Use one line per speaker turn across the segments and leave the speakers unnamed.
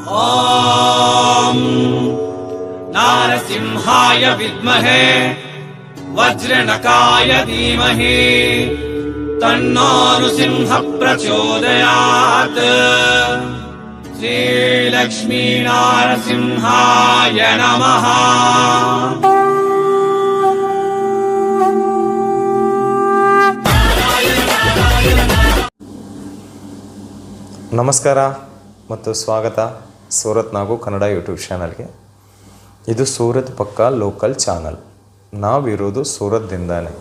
ॐ नारसिंहाय विद्महे वज्रनकाय धीमहि तन्नो नृसिंह प्रचोदयात्। श्रीलक्ष्मी नारसिंहाय नमः।
ನಮಸ್ಕಾರ ಮತ್ತು ಸ್ವಾಗತ ಸೂರತ್ ನಾಗು ಕನ್ನಡ ಯೂಟ್ಯೂಬ್ ಚಾನಲ್ಗೆ. ಇದು ಸೂರತ್ ಪಕ್ಕ ಲೋಕಲ್ ಚಾನಲ್. ನಾವಿರೋದು ಸೂರತ್ದಿಂದಾನೆ.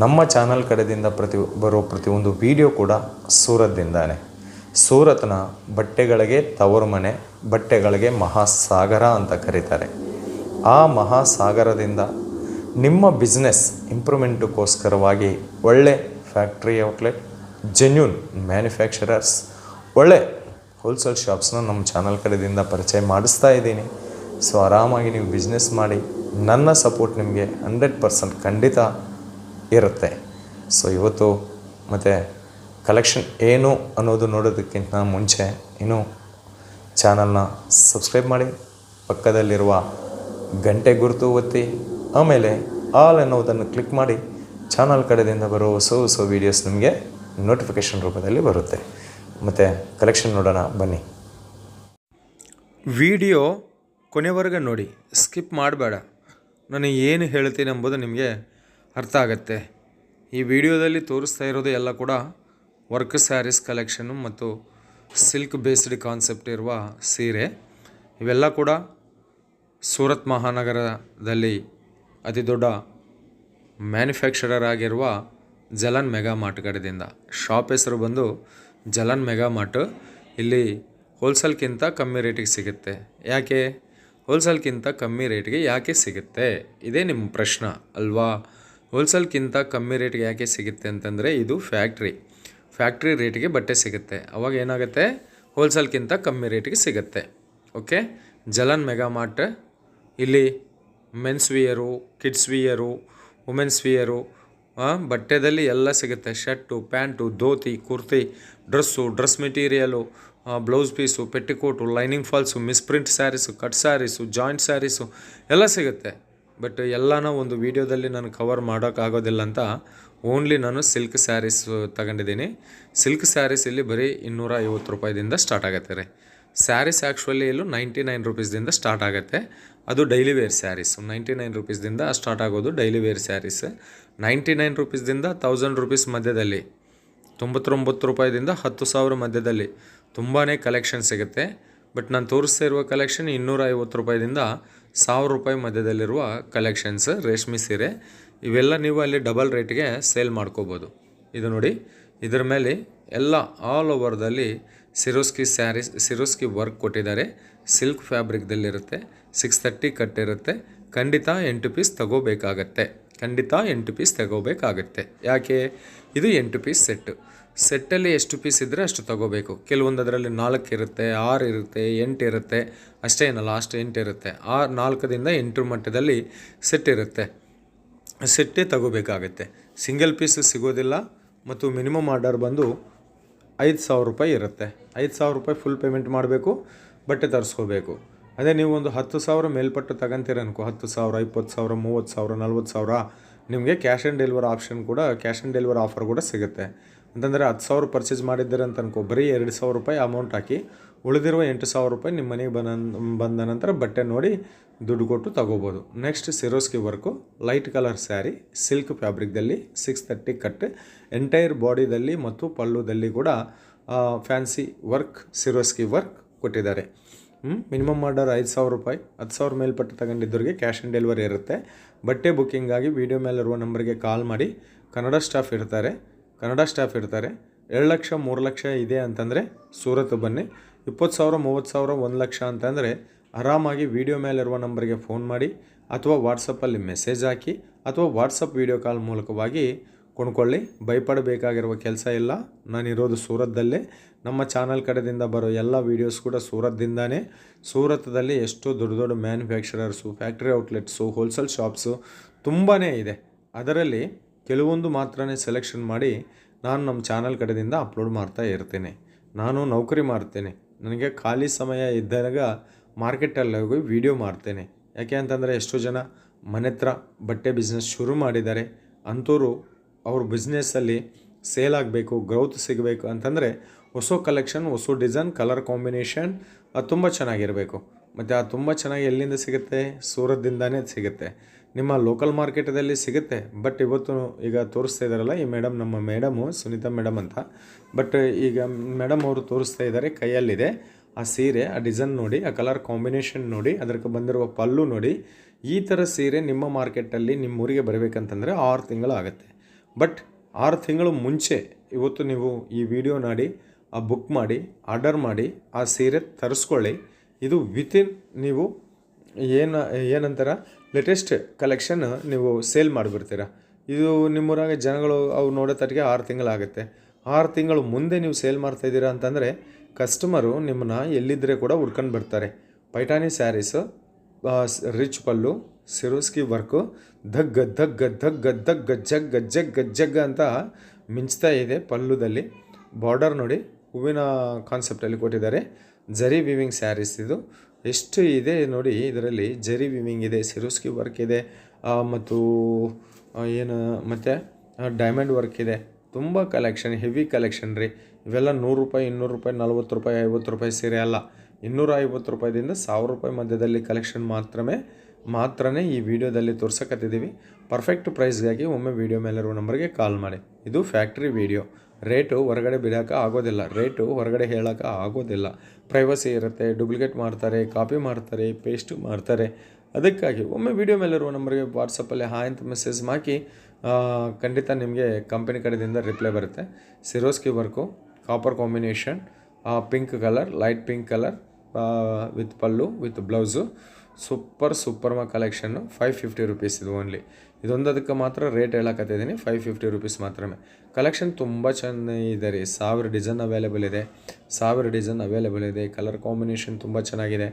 ನಮ್ಮ ಚಾನಲ್ ಕಡೆಯಿಂದ ಬರೋ ಪ್ರತಿಯೊಂದು ವಿಡಿಯೋ ಕೂಡ ಸೂರತ್ದಿಂದಾನೆ. ಸೂರತ್ನ ಬಟ್ಟೆಗಳಿಗೆ ತವರು ಮನೆ, ಬಟ್ಟೆಗಳಿಗೆ ಮಹಾಸಾಗರ ಅಂತ ಕರೀತಾರೆ. ಆ ಮಹಾಸಾಗರದಿಂದ ನಿಮ್ಮ ಬಿಸ್ನೆಸ್ ಇಂಪ್ರೂವ್ಮೆಂಟಕ್ಕೋಸ್ಕರವಾಗಿ ಒಳ್ಳೆ ಫ್ಯಾಕ್ಟ್ರಿ ಔಟ್ಲೆಟ್, ಜೆನ್ಯೂನ್ ಮ್ಯಾನುಫ್ಯಾಕ್ಚರರ್ಸ್, ಒಳ್ಳೆ ಹೋಲ್ಸೇಲ್ ಶಾಪ್ಸ್ನ ನಮ್ಮ ಚಾನಲ್ ಕಡೆಯಿಂದ ಪರಿಚಯ ಮಾಡಿಸ್ತಾ ಇದ್ದೀನಿ. ಸೊ ಆರಾಮಾಗಿ ನೀವು ಬಿಸ್ನೆಸ್ ಮಾಡಿ. ನನ್ನ ಸಪೋರ್ಟ್ ನಿಮಗೆ 100% ಖಂಡಿತ ಇರುತ್ತೆ. ಸೊ ಇವತ್ತು ಮತ್ತು ಕಲೆಕ್ಷನ್ ಏನು ಅನ್ನೋದು ನೋಡೋದಕ್ಕಿಂತ ಮುಂಚೆ ಇನ್ನೂ ಚಾನಲ್ನ ಸಬ್ಸ್ಕ್ರೈಬ್ ಮಾಡಿ, ಪಕ್ಕದಲ್ಲಿರುವ ಗಂಟೆ ಗುರುತು ಒತ್ತಿ, ಆಮೇಲೆ ಆಲ್ ಅನ್ನೋದನ್ನು ಕ್ಲಿಕ್ ಮಾಡಿ. ಚಾನಲ್ ಕಡೆಯಿಂದ ಬರೋ ಹೊಸ ವೀಡಿಯೋಸ್ ನಿಮಗೆ ನೋಟಿಫಿಕೇಷನ್ ರೂಪದಲ್ಲಿ ಬರುತ್ತೆ. ಮತ್ತು ಕಲೆಕ್ಷನ್ ನೋಡೋಣ ಬನ್ನಿ. ವಿಡಿಯೋ ಕೊನೆವರೆಗೆ ನೋಡಿ, ಸ್ಕಿಪ್ ಮಾಡಬೇಡ. ನಾನು ಏನು ಹೇಳ್ತೀನಿ ಎಂಬುದು ನಿಮಗೆ ಅರ್ಥ ಆಗುತ್ತೆ. ಈ ವಿಡಿಯೋದಲ್ಲಿ ತೋರಿಸ್ತಾ ಇರೋದು ಎಲ್ಲ ಕೂಡ ವರ್ಕ್ ಸ್ಯಾರೀಸ್ ಕಲೆಕ್ಷನ್ನು ಮತ್ತು ಸಿಲ್ಕ್ ಬೇಸ್ಡ್ ಕಾನ್ಸೆಪ್ಟ್ ಇರುವ ಸೀರೆ. ಇವೆಲ್ಲ ಕೂಡ ಸೂರತ್ ಮಹಾನಗರದಲ್ಲಿ ಅತಿ ದೊಡ್ಡ ಮ್ಯಾನುಫ್ಯಾಕ್ಚರರ್ ಆಗಿರುವ ಜಲನ್ ಮೆಗಾ ಮಾರ್ಟ್ ಕಡೆಯಿಂದ. ಶಾಪ್ ಹೆಸರು ಬಂದು ಜಲನ್ ಮೆಗಾ ಮಾರ್ಟ್. ಇಲ್ಲಿ ಹೋಲ್ಸೇಲ್ಗಿಂತ ಕಮ್ಮಿ ರೇಟಿಗೆ ಸಿಗುತ್ತೆ. ಯಾಕೆ ಹೋಲ್ಸೇಲ್ಗಿಂತ ಕಮ್ಮಿ ರೇಟ್ಗೆ ಯಾಕೆ ಸಿಗುತ್ತೆ, ಇದೇ ನಿಮ್ಮ ಪ್ರಶ್ನೆ ಅಲ್ವಾ? ಹೋಲ್ಸೇಲ್ಗಿಂತ ಕಮ್ಮಿ ರೇಟ್ಗೆ ಯಾಕೆ ಸಿಗುತ್ತೆ ಅಂತಂದರೆ, ಇದು ಫ್ಯಾಕ್ಟ್ರಿ ರೇಟಿಗೆ ಬಟ್ಟೆ ಸಿಗುತ್ತೆ. ಅವಾಗ ಏನಾಗುತ್ತೆ, ಹೋಲ್ಸೇಲ್ಗಿಂತ ಕಮ್ಮಿ ರೇಟಿಗೆ ಸಿಗುತ್ತೆ. Okay, Jalan mega mart. ಇಲ್ಲಿ men's wear, kids wear, women's wear, ಬಟ್ಟೆದಲ್ಲಿ ಎಲ್ಲ ಸಿಗುತ್ತೆ. Shirt, pant, dhoti, kurti, dress material, blouse piece, petticoat, lining falls, misprint saris, cut saris, joint saris ಎಲ್ಲ ಸಿಗುತ್ತೆ. ಬಟ್ ಎಲ್ಲನೂ ಒಂದು ವೀಡಿಯೋದಲ್ಲಿ ನಾನು ಕವರ್ ಮಾಡೋಕ್ಕಾಗೋದಿಲ್ಲ ಅಂತ ಓನ್ಲಿ ನಾನು ಸಿಲ್ಕ್ ಸ್ಯಾರೀಸ್ ತಗೊಂಡಿದ್ದೀನಿ. ಸಿಲ್ಕ್ ಸ್ಯಾರೀಸ್ ಇಲ್ಲಿ ಬರೀ 250 ರೂಪಾಯಿದಿಂದ ಸ್ಟಾರ್ಟ್ ಆಗುತ್ತೆ ರೀ. ಸ್ಯಾರೀಸ್ ಆ್ಯಕ್ಚುಲಿ ಇಲ್ಲೂ 99 ರುಪೀಸ್ದಿಂದ ಸ್ಟಾರ್ಟ್ ಆಗುತ್ತೆ. ಅದು ಡೈಲಿ ವೇರ್ ಸ್ಯಾರೀಸು. 99 ರುಪೀಸ್ದಿಂದ ಸ್ಟಾರ್ಟ್ ಆಗೋದು ಡೈಲಿ ವೇರ್ ಸ್ಯಾರೀಸ್. 99 ರುಪೀಸ್ದಿಂದ 1000 ರುಪೀಸ್ ಮಧ್ಯದಲ್ಲಿ, 99 ರೂಪಾಯಿದಿಂದ 10,000 ಮಧ್ಯದಲ್ಲಿ ತುಂಬಾ ಕಲೆಕ್ಷನ್ ಸಿಗುತ್ತೆ. ಬಟ್ ನಾನು ತೋರಿಸ್ತಾ ಇರುವ ಕಲೆಕ್ಷನ್ 250 ರೂಪಾಯಿದಿಂದ 1000 ರೂಪಾಯಿ ಮಧ್ಯದಲ್ಲಿರುವ ಕಲೆಕ್ಷನ್ಸ್ ರೇಷ್ಮೆ ಸೀರೆ. ಇವೆಲ್ಲ ನೀವು ಅಲ್ಲಿ ಡಬಲ್ ರೇಟ್ಗೆ ಸೇಲ್ ಮಾಡ್ಕೋಬೋದು. ಇದು ನೋಡಿ, ಇದರ ಮೇಲೆ ಎಲ್ಲ ಆಲ್ ಓವರ್ದಲ್ಲಿ ಸಿರೋಸ್ಕಿ ವರ್ಕ್ ಕೊಟ್ಟಿದ್ದಾರೆ. ಸಿಲ್ಕ್ ಫ್ಯಾಬ್ರಿಕ್ದಲ್ಲಿರುತ್ತೆ. 630 ಕಟ್ ಇರುತ್ತೆ. ಖಂಡಿತ 8 ಪೀಸ್ ತಗೋಬೇಕಾಗತ್ತೆ. ಯಾಕೆ, ಇದು 8 ಪೀಸ್ ಸೆಟ್ಟಲ್ಲಿ ಎಷ್ಟು ಪೀಸ್ ಇದ್ದರೆ ಅಷ್ಟು ತಗೋಬೇಕು. ಕೆಲವೊಂದು ಅದರಲ್ಲಿ 4 ಇರುತ್ತೆ, 6 ಇರುತ್ತೆ, 8 ಇರುತ್ತೆ. ಅಷ್ಟೇ ಏನಲ್ಲ, ಲಾಸ್ಟ್ 8 ಇರುತ್ತೆ. 4ರಿಂದ 8 ಮಟ್ಟದಲ್ಲಿ ಸೆಟ್ ಇರುತ್ತೆ. ಸೆಟ್ಟೇ ತಗೋಬೇಕಾಗತ್ತೆ. ಸಿಂಗಲ್ ಪೀಸ್ ಸಿಗೋದಿಲ್ಲ. ಮತ್ತು ಮಿನಿಮಮ್ ಆರ್ಡರ್ ಬಂದು 5,000 ರೂಪಾಯಿ ಇರುತ್ತೆ. 5,000 ರೂಪಾಯಿ ಫುಲ್ ಪೇಮೆಂಟ್ ಮಾಡಬೇಕು, ಬಟ್ಟೆ ತರಿಸ್ಕೋಬೇಕು. ಅದೇ ನೀವು ಒಂದು 10,000 ಮೇಲ್ಪಟ್ಟು ತಗೊಂತೀರ ಅನ್ಕೋ, 10,000, 20,000, 30,000, 40,000, ನಿಮಗೆ ಕ್ಯಾಶ್ ಆನ್ ಡೆಲಿವರಿ ಆಫರ್ ಕೂಡ ಸಿಗುತ್ತೆ. ಅಂತಂದರೆ 10,000 ಪರ್ಚೇಸ್ ಮಾಡಿದ್ದೀರ ಅಂತ ಅನ್ಕೋ, ಬರೀ 2,000 ರೂಪಾಯಿ ಅಮೌಂಟ್ ಹಾಕಿ ಉಳಿದಿರುವ 8,000 ರೂಪಾಯಿ ನಿಮ್ಮ ಮನೆಗೆ ಬಂದ ನಂತರ ಬಟ್ಟೆ ನೋಡಿ ದುಡ್ಡು ಕೊಟ್ಟು ತಗೋಬೋದು. Next Swarovski work, light colour sari, silk ಫ್ಯಾಬ್ರಿಕ್ದಲ್ಲಿ 630 ಕಟ್, ಎಂಟೈರ್ ಬಾಡಿದಲ್ಲಿ ಮತ್ತು ಪಲ್ಲುದಲ್ಲಿ ಕೂಡ ಫ್ಯಾನ್ಸಿ ವರ್ಕ್, ಸಿರೋಸ್ಕಿ ವರ್ಕ್ ಕೊಟ್ಟಿದ್ದಾರೆ. ಮಿನಿಮಮ್ ಆರ್ಡರ್ 5,000 ರೂಪಾಯಿ. 10,000 ಮೇಲ್ಪಟ್ಟು ತಗೊಂಡಿದ್ದವ್ರಿಗೆ ಕ್ಯಾಶ್ ಆನ್ ಡೆಲಿವರಿ ಇರುತ್ತೆ. ಬಟ್ಟೆ ಬುಕ್ಕಿಂಗಾಗಿ ವಿಡಿಯೋ ಮೇಲಿರುವ ನಂಬರ್ಗೆ ಕಾಲ್ ಮಾಡಿ. ಕನ್ನಡ ಸ್ಟಾಫ್ ಇರ್ತಾರೆ. 2 ಲಕ್ಷ 3 ಲಕ್ಷ ಇದೆ ಅಂತಂದರೆ ಸೂರತ್ ಬನ್ನಿ. 20,000, 30,000, 1 ಲಕ್ಷ ಅಂತಂದರೆ ಆರಾಮಾಗಿ ವಿಡಿಯೋ ಮೇಲಿರುವ ನಂಬರ್ಗೆ ಫೋನ್ ಮಾಡಿ, ಅಥವಾ ವಾಟ್ಸಪ್ಪಲ್ಲಿ ಮೆಸೇಜ್ ಹಾಕಿ, ಅಥವಾ ವಾಟ್ಸಪ್ ವಿಡಿಯೋ ಕಾಲ್ ಮೂಲಕವಾಗಿ ಕೊಂಡ್ಕೊಳ್ಳಿ. ಭಯಪಡಬೇಕಾಗಿರುವ ಕೆಲಸ ಇಲ್ಲ. ನಾನಿರೋದು ಸೂರತ್ದಲ್ಲೇ. ನಮ್ಮ ಚಾನಲ್ ಕಡೆಯಿಂದ ಬರೋ ಎಲ್ಲ ವೀಡಿಯೋಸ್ ಕೂಡ ಸೂರತ್ದಿಂದಾನೇ. ಸೂರತ್ದಲ್ಲಿ ಎಷ್ಟೋ ದೊಡ್ಡ ದೊಡ್ಡ ಮ್ಯಾನುಫ್ಯಾಕ್ಚರರ್ಸು, ಫ್ಯಾಕ್ಟ್ರಿ ಔಟ್ಲೆಟ್ಸು, ಹೋಲ್ಸೇಲ್ ಶಾಪ್ಸು ತುಂಬಾ ಇದೆ. ಅದರಲ್ಲಿ ಕೆಲವೊಂದು ಮಾತ್ರನೇ ಸೆಲೆಕ್ಷನ್ ಮಾಡಿ ನಾನು ನಮ್ಮ ಚಾನಲ್ ಕಡೆಯಿಂದ ಅಪ್ಲೋಡ್ ಮಾಡ್ತಾ ಇರ್ತೇನೆ. ನಾನು ನೌಕರಿ ಮಾಡ್ತೇನೆ. ನನಗೆ ಖಾಲಿ ಸಮಯ ಇದ್ದಾಗ ಮಾರ್ಕೆಟಲ್ಲಿ ಹೋಗಿ ವೀಡಿಯೋ ಮಾಡ್ತೇನೆ. ಯಾಕೆ ಅಂತಂದರೆ ಎಷ್ಟೋ ಜನ ಮನೆ ಹತ್ರ ಬಟ್ಟೆ ಬಿಸ್ನೆಸ್ ಶುರು ಮಾಡಿದ್ದಾರೆ. ಅಂಥವ್ರು ಅವ್ರ ಬಿಸ್ನೆಸ್ಸಲ್ಲಿ ಸೇಲ್ ಆಗಬೇಕು, ಗ್ರೌತ್ ಸಿಗಬೇಕು ಅಂತಂದರೆ ಹೊಸ ಕಲೆಕ್ಷನ್, ಹೊಸ ಡಿಸೈನ್, ಕಲರ್ ಕಾಂಬಿನೇಷನ್ ಅದು ತುಂಬ ಚೆನ್ನಾಗಿರಬೇಕು. ಮತ್ತು ಅದು ತುಂಬ ಚೆನ್ನಾಗಿ ಎಲ್ಲಿಂದ ಸಿಗುತ್ತೆ? ಸೂರತ್ದಿಂದನೇ ಸಿಗುತ್ತೆ. ನಿಮ್ಮ ಲೋಕಲ್ ಮಾರ್ಕೆಟದಲ್ಲಿ ಸಿಗುತ್ತೆ. ಬಟ್ ಇವತ್ತು ಈಗ ತೋರಿಸ್ತಾ ಇದ್ದಾರಲ್ಲ ಈ ಮೇಡಮ್, ನಮ್ಮ ಮೇಡಮು ಸುನೀತಾ ಮೇಡಮ್ ಅಂತ. ಬಟ್ ಈಗ ಮೇಡಮ್ ಅವರು ತೋರಿಸ್ತಾ ಇದ್ದಾರೆ, ಕೈಯಲ್ಲಿದೆ ಆ ಸೀರೆ, ಆ ಡಿಸೈನ್ ನೋಡಿ, ಆ ಕಲರ್ ಕಾಂಬಿನೇಷನ್ ನೋಡಿ, ಅದಕ್ಕೆ ಬಂದಿರುವ ಪಲ್ಲು ನೋಡಿ. ಈ ಥರ ಸೀರೆ ನಿಮ್ಮ ಮಾರ್ಕೆಟಲ್ಲಿ ನಿಮ್ಮ ಊರಿಗೆ ಬರಬೇಕಂತಂದರೆ 6 ತಿಂಗಳು ಆಗುತ್ತೆ. ಬಟ್ 6 ತಿಂಗಳು ಮುಂಚೆ ಇವತ್ತು ನೀವು ಈ ವಿಡಿಯೋ ನೋಡಿ ಬುಕ್ ಮಾಡಿ, ಆರ್ಡರ್ ಮಾಡಿ ಆ ಸೀರೆ ತರಿಸ್ಕೊಳ್ಳಿ. ಇದು ವಿತಿನ್ ನೀವು ಏನಂತಾರ ಲೇಟೆಸ್ಟ್ ಕಲೆಕ್ಷನ್ ನೀವು ಸೇಲ್ ಮಾಡಿಬಿಡ್ತೀರ. ಇದು ನಿಮ್ಮೂರಾಗ ಜನಗಳು ಅವು ನೋಡೋ ತಟ್ಟಿಗೆ 6 ತಿಂಗಳಾಗುತ್ತೆ. 6 ತಿಂಗಳು ಮುಂದೆ ನೀವು ಸೇಲ್ ಮಾಡ್ತಾಯಿದ್ದೀರಾ ಅಂತಂದರೆ ಕಸ್ಟಮರು ನಿಮ್ಮನ್ನ ಎಲ್ಲಿದ್ದರೆ ಕೂಡ ಹುಡ್ಕೊಂಡು ಬರ್ತಾರೆ. ಪೈಠಾನಿ ಸ್ಯಾರೀಸು, ರಿಚ್ ಪಲ್ಲು, ಸಿರೋಸ್ಕಿ ವರ್ಕು, ಧಗ್ ಧಗ್ ಧಗ್ ಧಗ್ ಗಜ್ಜಗ್ ಗಜ್ಜಗ್ ಗಜ್ಜಗ್ ಅಂತ ಮಿಂಚ್ತಾ ಇದೆ. ಪಲ್ಲುದಲ್ಲಿ ಬಾರ್ಡರ್ ನೋಡಿ, ಹೂವಿನ ಕಾನ್ಸೆಪ್ಟಲ್ಲಿ ಕೊಟ್ಟಿದ್ದಾರೆ. ಜರಿ ವಿವಿಂಗ್ ಸ್ಯಾರೀಸ್ ಇದು ಎಷ್ಟು ಇದೆ ನೋಡಿ. ಇದರಲ್ಲಿ ಜರಿ ವಿವಿಂಗ್ ಇದೆ, ಸಿರೋಸ್ಕಿ ವರ್ಕ್ ಇದೆ, ಮತ್ತು ಮತ್ತು ಡೈಮಂಡ್ ವರ್ಕ್ ಇದೆ. ತುಂಬ ಕಲೆಕ್ಷನ್, ಹೆವಿ ಕಲೆಕ್ಷನ್ ರೀ. ಇವೆಲ್ಲ 100 ರೂಪಾಯಿ, 200 ರೂಪಾಯಿ, 40 ರೂಪಾಯಿ, 50 ರೂಪಾಯಿ ಸೀರೆ ಅಲ್ಲ. 250 ರೂಪಾಯಿದಿಂದ 1000 ರೂಪಾಯಿ ಮಧ್ಯದಲ್ಲಿ ಕಲೆಕ್ಷನ್ ಮಾತ್ರನೇ ಈ ವಿಡಿಯೋದಲ್ಲಿ ತೋರ್ಸಕತ್ತಿದ್ದೀವಿ. ಪರ್ಫೆಕ್ಟ್ ಪ್ರೈಸ್ಗಾಗಿ ಒಮ್ಮೆ ವಿಡಿಯೋ ಮೇಲಿರುವ ನಂಬರ್ಗೆ ಕಾಲ್ ಮಾಡಿ. ಇದು ಫ್ಯಾಕ್ಟ್ರಿ ವಿಡಿಯೋ. ರೇಟು ಹೊರಗಡೆ ಬಿಡೋಕೆ ಆಗೋದಿಲ್ಲ, ರೇಟು ಹೊರಗಡೆ ಹೇಳೋಕೆ ಆಗೋದಿಲ್ಲ. ಪ್ರೈವಸಿ ಇರುತ್ತೆ, ಡೂಪ್ಲಿಕೇಟ್ ಮಾಡ್ತಾರೆ, ಕಾಪಿ ಮಾಡ್ತಾರೆ, ಪೇಸ್ಟು ಮಾಡ್ತಾರೆ. ಅದಕ್ಕಾಗಿ ಒಮ್ಮೆ ವಿಡಿಯೋ ಮೇಲಿರುವ ನಂಬರ್ಗೆ ವಾಟ್ಸಪ್ಪಲ್ಲಿ ಹಾಯ್ ಅಂತ ಮೆಸೇಜ್ ಹಾಕಿ, ಖಂಡಿತ ನಿಮಗೆ ಕಂಪನಿ ಕಡೆಯಿಂದ ರಿಪ್ಲೈ ಬರುತ್ತೆ. ಸಿರೋಸ್ಕಿ work, copper combination, pink colour, light pink colour with pallu with blouse. Super collection. 550 rupees ಇದು ಓನ್ಲಿ. ಇದೊಂದಕ್ಕೆ ಮಾತ್ರ ರೇಟ್ ಹೇಳಕತ್ತಿದ್ದೀನಿ, 550 ರುಪೀಸ್ ಮಾತ್ರ. ಕಲೆಕ್ಷನ್ ತುಂಬ ಚೆನ್ನಾಗಿದೆ ರೀ. 1000 ಡಿಸೈನ್ ಅವೈಲೇಬಲ್ ಇದೆ. ಕಲರ್ ಕಾಂಬಿನೇಷನ್ ತುಂಬ ಚೆನ್ನಾಗಿದೆ.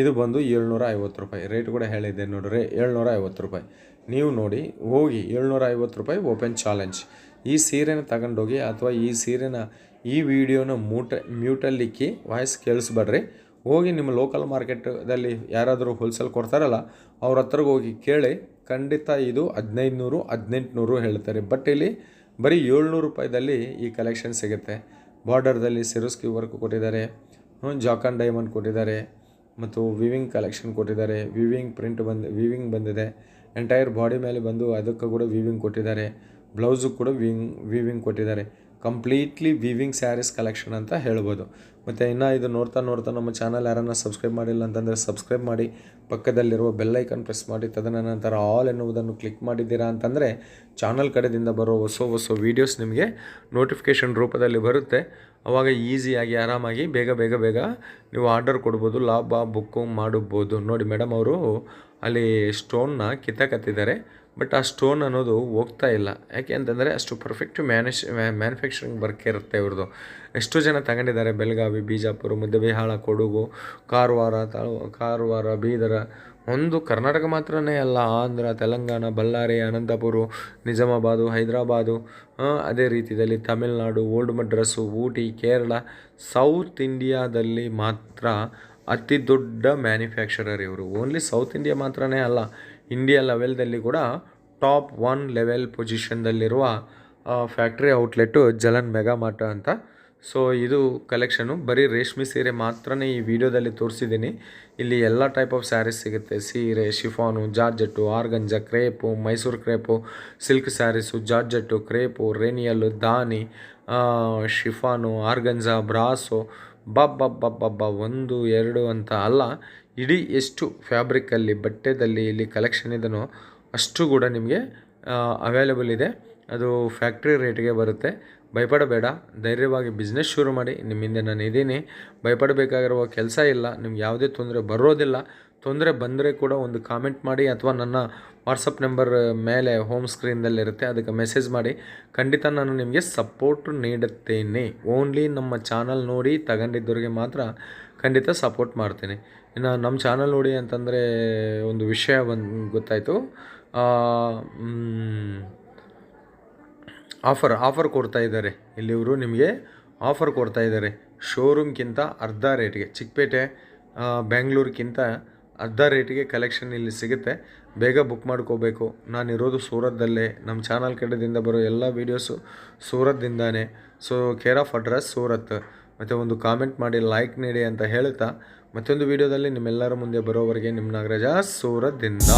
ಇದು ಬಂದು 750 ರೂಪಾಯಿ. ರೇಟ್ ಕೂಡ ಹೇಳಿದ್ದೆ ನೋಡ್ರಿ, 750 ರೂಪಾಯಿ. ನೀವು ನೋಡಿ ಹೋಗಿ 750 ರೂಪಾಯಿ ಓಪನ್ ಚಾಲೆಂಜ್. ಈ ಸೀರೆನ ತಗೊಂಡೋಗಿ, ಅಥವಾ ಈ ವಿಡಿಯೋನ ಮ್ಯೂಟಲ್ಲಿಕ್ಕಿ ವಾಯ್ಸ್ ಕೇಳಿಸ್ಬೇಡ್ರಿ. ಹೋಗಿ ನಿಮ್ಮ ಲೋಕಲ್ ಮಾರ್ಕೆಟಲ್ಲಿ ಯಾರಾದರೂ ಹೋಲ್ಸೇಲ್ ಕೊಡ್ತಾರಲ್ಲ ಅವ್ರ ಹತ್ರಗೆ ಹೋಗಿ ಕೇಳಿ. ಖಂಡಿತ ಇದು 1500, 1800 ಹೇಳ್ತಾರೆ. ಬಟ್ ಇಲ್ಲಿ ಬರೀ 700 ರೂಪಾಯಿದಲ್ಲಿ ಈ ಕಲೆಕ್ಷನ್ ಸಿಗುತ್ತೆ. ಬಾರ್ಡರ್ದಲ್ಲಿ ಸಿರೋಸ್ಕಿ ವರ್ಕ್ ಕೊಟ್ಟಿದ್ದಾರೆ, ಜಾಕಾನ್ ಡೈಮಂಡ್ ಕೊಟ್ಟಿದ್ದಾರೆ, ಮತ್ತು ವಿವಿಂಗ್ ಕಲೆಕ್ಷನ್ ಕೊಟ್ಟಿದ್ದಾರೆ. ವಿವಿಂಗ್ ಬಂದಿದೆ. ಎಂಟೈರ್ ಬಾಡಿ ಮೇಲೆ ಬಂದು ಅದಕ್ಕೆ ಕೂಡ ವಿವಿಂಗ್ ಕೊಟ್ಟಿದ್ದಾರೆ. ಬ್ಲೌಸು ಕೂಡ ವಿವಿಂಗ್ ಕೊಟ್ಟಿದ್ದಾರೆ. ಕಂಪ್ಲೀಟ್ಲಿ ವಿವಿಂಗ್ ಸ್ಯಾರೀಸ್ ಕಲೆಕ್ಷನ್ ಅಂತ ಹೇಳ್ಬೋದು. ಮತ್ತು ಇನ್ನು ಇದು ನೋಡ್ತಾ ನಮ್ಮ ಚಾನಲ್ ಯಾರನ್ನ ಸಬ್ಸ್ಕ್ರೈಬ್ ಮಾಡಿಲ್ಲ ಅಂತಂದರೆ ಸಬ್ಸ್ಕ್ರೈಬ್ ಮಾಡಿ, ಪಕ್ಕದಲ್ಲಿರುವ ಬೆಲ್ಲೈಕನ್ ಪ್ರೆಸ್ ಮಾಡಿ, ತದನಂತರ ಆಲ್ ಎನ್ನುವುದನ್ನು ಕ್ಲಿಕ್ ಮಾಡಿದ್ದೀರಾ ಅಂತಂದರೆ ಚಾನಲ್ ಕಡೆಯಿಂದ ಬರೋ ಹೊಸ ವೀಡಿಯೋಸ್ ನಿಮಗೆ ನೋಟಿಫಿಕೇಷನ್ ರೂಪದಲ್ಲಿ ಬರುತ್ತೆ. ಆವಾಗ ಈಸಿಯಾಗಿ ಆರಾಮಾಗಿ ಬೇಗ ನೀವು ಆರ್ಡರ್ ಕೊಡ್ಬೋದು, ಲಾಭ ಬುಕ್ಕು ಮಾಡಬಹುದು. ನೋಡಿ ಮೇಡಮ್ ಅವರು ಅಲ್ಲಿ ಸ್ಟೋನ್ನ ಕಿತ್ತಕತ್ತಿದ್ದಾರೆ. ಬಟ್ ಆ ಸ್ಟೋನ್ ಅನ್ನೋದು ಹೋಗ್ತಾ ಇಲ್ಲ. ಯಾಕೆ ಅಂತಂದರೆ ಅಷ್ಟು ಪರ್ಫೆಕ್ಟ್ ಮ್ಯಾನುಫ್ಯಾಕ್ಚರಿಂಗ್ ವರ್ಕ್ ಇರುತ್ತೆ ಇವ್ರದ್ದು. ಎಷ್ಟೋ ಜನ ತಗೊಂಡಿದ್ದಾರೆ. ಬೆಳಗಾವಿ, ಬಿಜಾಪುರ, ಮುದ್ದೇಬಿಹಾಳ, ಕೊಡಗು, ಕಾರವಾರ, ಬೀದರ, ಒಂದು ಕರ್ನಾಟಕ ಮಾತ್ರನೇ ಅಲ್ಲ, ಆಂಧ್ರ, ತೆಲಂಗಾಣ, ಬಳ್ಳಾರಿ, ಅನಂತಪುರ, ನಿಜಾಮಾಬಾದು, ಹೈದರಾಬಾದು, ಅದೇ ರೀತಿಯಲ್ಲಿ ತಮಿಳುನಾಡು, ಓಲ್ಡ್ ಮಡ್ರಾಸು, ಊಟಿ, ಕೇರಳ, ಸೌತ್ ಇಂಡಿಯಾದಲ್ಲಿ ಮಾತ್ರ ಅತಿ ದೊಡ್ಡ ಮ್ಯಾನುಫ್ಯಾಕ್ಚರರ್ ಇವರು. ಓನ್ಲಿ ಸೌತ್ ಇಂಡಿಯಾ ಮಾತ್ರನೇ ಅಲ್ಲ, ಇಂಡಿಯಾ ಲೆವೆಲ್ದಲ್ಲಿ ಕೂಡ ಟಾಪ್ 1 ಲೆವೆಲ್ ಪೊಸಿಷನ್ದಲ್ಲಿರುವ factory outlet Jalan mega mart ಅಂತ. ಸೊ ಇದು ಕಲೆಕ್ಷನು ಬರೀ ರೇಷ್ಮೆ ಸೀರೆ ಮಾತ್ರನೇ ಈ ವಿಡಿಯೋದಲ್ಲಿ ತೋರಿಸಿದ್ದೀನಿ. ಇಲ್ಲಿ ಎಲ್ಲ ಟೈಪ್ ಆಫ್ ಸ್ಯಾರೀಸ್ ಸಿಗುತ್ತೆ. ಸೀರೆ, chiffon, georgette, organza, crepe, Mysore crepe, silk saris, georgette, crepe, ರೇನಿಯಲ್ಲು, ದಾನಿ, ಶಿಫಾನು, ಆರ್ಗಂಜಾ, ಬ್ರಾಸು, ಬಬ್ಬ 1, 2 ಅಂತ ಅಲ್ಲ, ಇಡೀ ಎಷ್ಟು ಫ್ಯಾಬ್ರಿಕಲ್ಲಿ, ಬಟ್ಟೆದಲ್ಲಿ ಇಲ್ಲಿ ಕಲೆಕ್ಷನ್ ಇದನ್ನು ಅಷ್ಟು ಕೂಡ ನಿಮಗೆ ಅವೈಲೇಬಲ್ ಇದೆ. ಅದು ಫ್ಯಾಕ್ಟ್ರಿ ರೇಟ್ಗೆ ಬರುತ್ತೆ. ಭಯಪಡಬೇಡ, ಧೈರ್ಯವಾಗಿ ಬಿಸ್ನೆಸ್ ಶುರು ಮಾಡಿ. ನಿಮ್ಮ ಹಿಂದೆ ನಾನು ಇದ್ದೀನಿ. ಭಯಪಡಬೇಕಾಗಿರುವ ಕೆಲಸ ಇಲ್ಲ. ನಿಮ್ಗೆ ಯಾವುದೇ ತೊಂದರೆ ಬರೋದಿಲ್ಲ. ತೊಂದರೆ ಬಂದರೆ ಕೂಡ ಒಂದು ಕಾಮೆಂಟ್ ಮಾಡಿ, ಅಥವಾ ನನ್ನ ವಾಟ್ಸಪ್ ನಂಬರ್ ಮೇಲೆ ಹೋಮ್ ಸ್ಕ್ರೀನ್ದಲ್ಲಿರುತ್ತೆ, ಅದಕ್ಕೆ ಮೆಸೇಜ್ ಮಾಡಿ. ಖಂಡಿತ ನಾನು ನಿಮಗೆ ಸಪೋರ್ಟ್ ನೀಡುತ್ತೇನೆ. ಓನ್ಲಿ ನಮ್ಮ ಚಾನಲ್ ನೋಡಿ ತಗೊಂಡಿದ್ದವ್ರಿಗೆ ಮಾತ್ರ ಖಂಡಿತ ಸಪೋರ್ಟ್ ಮಾಡ್ತೀನಿ. ಇನ್ನು ನಮ್ಮ ಚಾನಲ್ ನೋಡಿ ಅಂತಂದರೆ ಒಂದು ವಿಷಯ ಗೊತ್ತಾಯಿತು. ಆಫರ್ ಕೊಡ್ತಾ ಇದ್ದಾರೆ. ಇಲ್ಲಿ ಇವರು ನಿಮಗೆ ಆಫರ್ ಕೊಡ್ತಾ ಇದ್ದಾರೆ. ಶೋರೂಮ್ಗಿಂತ ಅರ್ಧ ರೇಟ್ಗೆ, ಚಿಕ್ಕಪೇಟೆ ಬೆಂಗಳೂರಿಗಿಂತ ಅರ್ಧ ರೇಟಿಗೆ ಕಲೆಕ್ಷನ್ ಇಲ್ಲಿ ಸಿಗುತ್ತೆ. ಬೇಗ ಬುಕ್ ಮಾಡ್ಕೋಬೇಕು. ನಾನಿರೋದು ಸೂರತ್ದಲ್ಲೇ. ನಮ್ಮ ಚಾನಲ್ ಕಡೆಯಿಂದ ಬರೋ ಎಲ್ಲ ವೀಡಿಯೋಸು ಸೂರತ್ದಿಂದಾನೆ. So care of address Surat. ಮತ್ತು ಒಂದು ಕಾಮೆಂಟ್ ಮಾಡಿ, ಲೈಕ್ ನೀಡಿ ಅಂತ ಹೇಳ್ತಾ ಮತ್ತೊಂದು ವೀಡಿಯೋದಲ್ಲಿ ನಿಮ್ಮೆಲ್ಲರ ಮುಂದೆ ಬರೋವರೆಗೆ ನಿಮ್ಮ ನಾಗರಾಜ ಸೂರತ್ದಿಂದ.